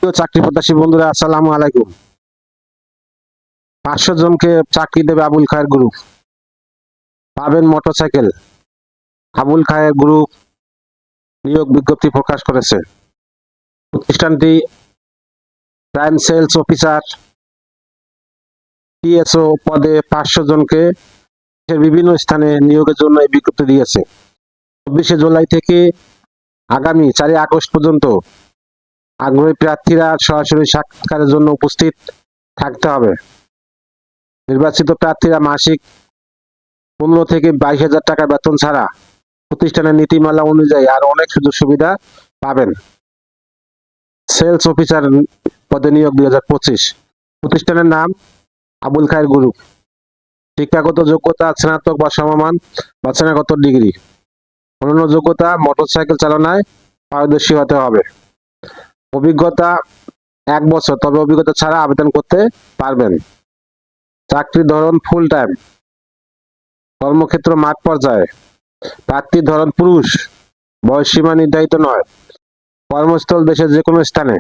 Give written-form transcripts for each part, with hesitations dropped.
প্রিয় চাকরি প্রত্যাশী বন্ধুরা, আসসালামু আলাইকুম। 500 জনকে চাকরি দেবে আবুল খায়ের গ্রুপ। পাবেন মোটরসাইকেল। আবুল খায়ের গ্রুপ নিয়োগ বিজ্ঞপ্তি প্রকাশ করেছে। প্রতিষ্ঠানটি প্রাইম সেলস অফিসার টিএসও পদে 500 জনকে দেশের বিভিন্ন স্থানে নিয়োগের জন্য এই বিজ্ঞপ্তি দিয়েছে। 24 জুলাই থেকে আগামী 4 আগস্ট পর্যন্ত আগ্রহী প্রার্থীরা সরাসরি সাক্ষাৎকারের জন্য উপস্থিত থাকতে হবে। নির্বাচিত প্রার্থীরা মাসিক 15 থেকে 22,000 টাকা বেতন ছাড়া প্রতিষ্ঠানের নীতিমালা অনুযায়ী আরো অনেক সুযোগ সুবিধা পাবেন। সেলস অফিসার পদে নিয়োগ 2025। প্রতিষ্ঠানের নাম আবুল খায়ের গ্রুপ। শিক্ষাগত যোগ্যতা স্নাতক বা সমমান বা স্নাতক ডিগ্রি। অন্যান্য যোগ্যতা মোটরসাইকেল চালনায় পারদর্শী হতে হবে। অভিজ্ঞতা 1 বছর, তবে অভিজ্ঞতা ছাড়া আবেদন করতে পারবেন। চাকরির ধরন ফুল টাইম। কর্মক্ষেত্র মাঠ পর্যায়ে। প্রার্থীর ধরন পুরুষ। বয়সসীমা নির্ধারিত নয়। কর্মস্থল দেশের যে কোনো স্থানে।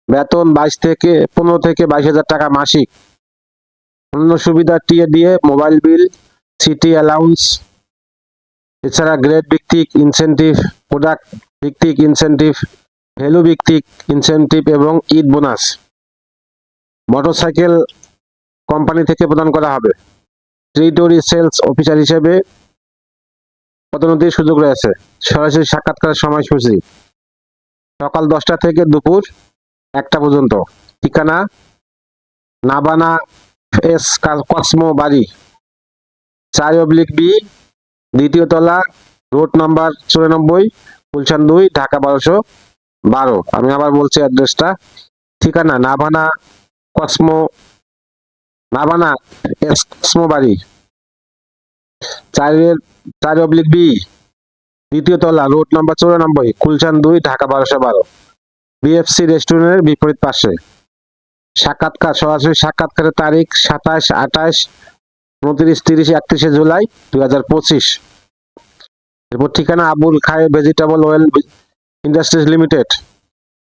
বেতন 15 থেকে 22,000 টাকা মাসিক। অন্য সুবিধা টিএ দিয়ে মোবাইল বিল, সিটি অ্যালাউন্স, এছাড়া গ্রেড ভিত্তিক ইনসেনটিভ, প্রোডাক্ট ভিত্তিক ইনসেনটিভ, ভ্যালু ভিত্তিক ইনসেনটিভ এবং ঈদ বোনাস মোটরসাইকেল কোম্পানি থেকে প্রদান করা হবে। টেরিটরি সেলস অফিসার হিসেবে পদোন্নতির সুযোগ রয়েছে। সরাসরি সাক্ষাৎকারের সময়সূচি সকাল 10টা থেকে দুপুর 1টা পর্যন্ত। ঠিকানা নাবানা এস কসমো বাড়ি 4/B, দ্বিতীয় তলা, রোড নাম্বার 94, গুলশান 2, ঢাকা 1212। আমি আবার বলছি অ্যাড্রেসটা। ঠিকানা নাবানা এস কসমো বাড়ি 4/B, দ্বিতীয় তলা, road number 94, Gulshan 2, Dhaka 1212। BFC রেস্টুরেন্টের বিপরীত পাশে। সাক্ষাৎকার সরাসরি সাক্ষাৎকারের তারিখ 27, 28, 29, 30, 31 জুলাই 2025। এরপর ঠিকানা Abul Khayer vegetable oil industries limited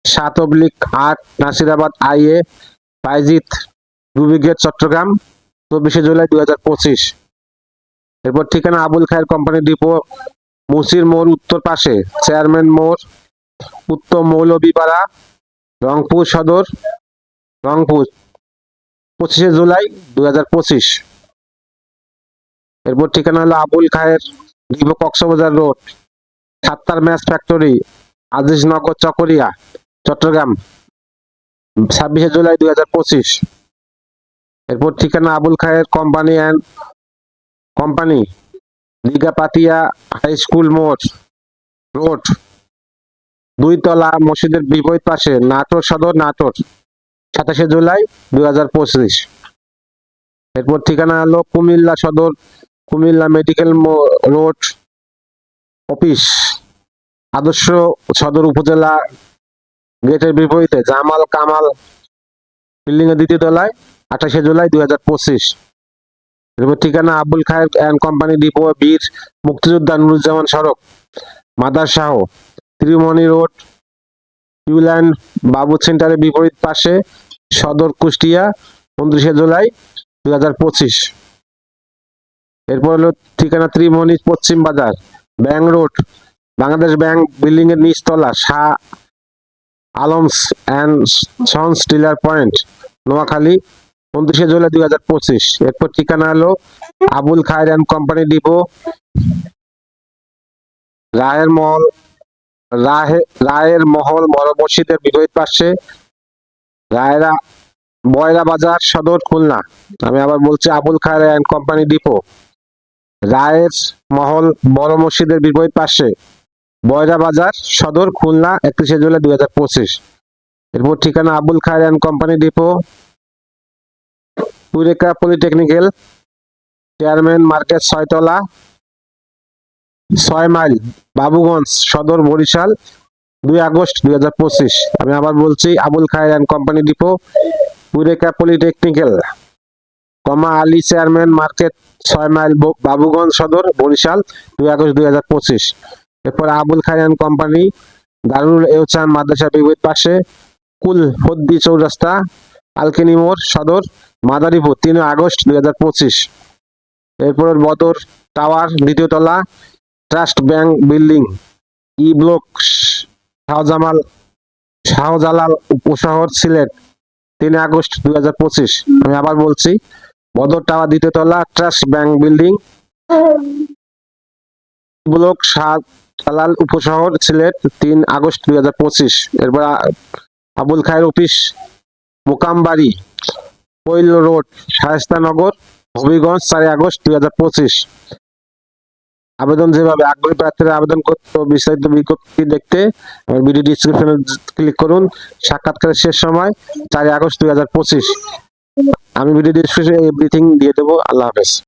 7/8, Nasirabad IA, Bayezid, Rubygate, Chattogram 24 July 2025। এরপর ঠিকানা আবুল খায়ের কোম্পানি ডিপো, মুসির মোড় উত্তর পাশে, চেয়ারম্যান মোড়, উত্তম মৌলভীপাড়া, রংপুর সদর, রংপুর 25 জুলাই 2025। এরপর ঠিকানা হলো Abul Khayer depot, Cox's Bazar road, Sattar match factory, Aziznagar, Chakaria, Chattogram 26 July 2025। এরপর ঠিকানা Abul Khayer company Dighapatia high school মোড় রোড, 2 তলা, মসজিদের বিপরীত পাশে, নাটোর সদর, নাটোর 27 জুলাই 2025। এরপর ঠিকানা হলো কুমিল্লা সদর, কুমিল্লা মেডিকেল রোড অফিস, আদর্শ সদর উপজেলা গেটের বিপরীতে, জামাল কামাল বিল্ডিং এর 2য় তলায় 28 জুলাই 2025। এরপর ঠিকানা Abul Khayer and company depot, বীর মুক্তিযোদ্ধা নুরুজ্জামান সড়ক, মাদারশাহ, ত্রিমণি রোড, ইউল্যান্ড বাবু সেন্টারের বিপরীত পাশে, সদর, কুষ্টিয়া 29 জুলাই 2025। এরপর হলো ঠিকানা ত্রিমণি পশ্চিম বাজার, bank road, Bangladesh bank building এর নিচতলা, Shah Alam's and sons dealer point, Noakhali 29 July 2025। এরপর ঠিকানা হলো Abul Khayer and company depot, রায়ের মহল বড় মসজিদের বিপরীত পাশে, বয়রা বাজার সদর, খুলনা। আমি আবার বলছি Abul Khayer and company depot, রায়ের মহল বড় মসজিদের বিপরীত পাশে, বয়রা বাজার সদর, খুলনা 31 জুলাই 2025। এরপর ঠিকানা Abul Khayer and company depot, Eureka polytechnical, chairman market 6 তলা, 6 মাইল, বাবুগঞ্জ সদর, বরিশাল 2 আগস্ট 2025। আমি আবার বলছি Abul Khayer and company depot, Eureka polytechnical, Ali chairman market 6 mile, Babuganj Sadar, Barishal 2 August 2025। এরপর আবুল খায়ের অ্যান্ড কোম্পানি দারুল এহসান মাদ্রাসা বিপরীত পাশে, কুল হদ্দি চৌরাস্তা, আলকেনি মোড়, সদর, মাদারীপুর 3 আগস্ট 2025। এরপর বদর টাওয়ার, দ্বিতীয় তলা, trust bank building, E block, Shahjalal Upashahar, Sylhet 3 August 2025। আমি আবার বলছি, বদর টাওয়ার, দ্বিতীয় তলা, trust bank building, block, Shahjalal Upashahar, Sylhet 3 August 2025। এরপর Abul Khayer office, Mokambari, Koil road, Shayestanagar, Habiganj 4 August 2025। আবেদন যেভাবে আগ্রহী প্রার্থীরা আবেদন করতে ও বিস্তারিত বিজ্ঞপ্তি দেখতে আমার ভিডিও ডিসক্রিপশনে ক্লিক করুন। সাক্ষাৎকারের শেষ সময় 4 আগস্ট 2025। আমি ভিডিও ডিসক্রিপশনে এভরিথিং দিয়ে দেবো। আল্লাহ হাফেজ।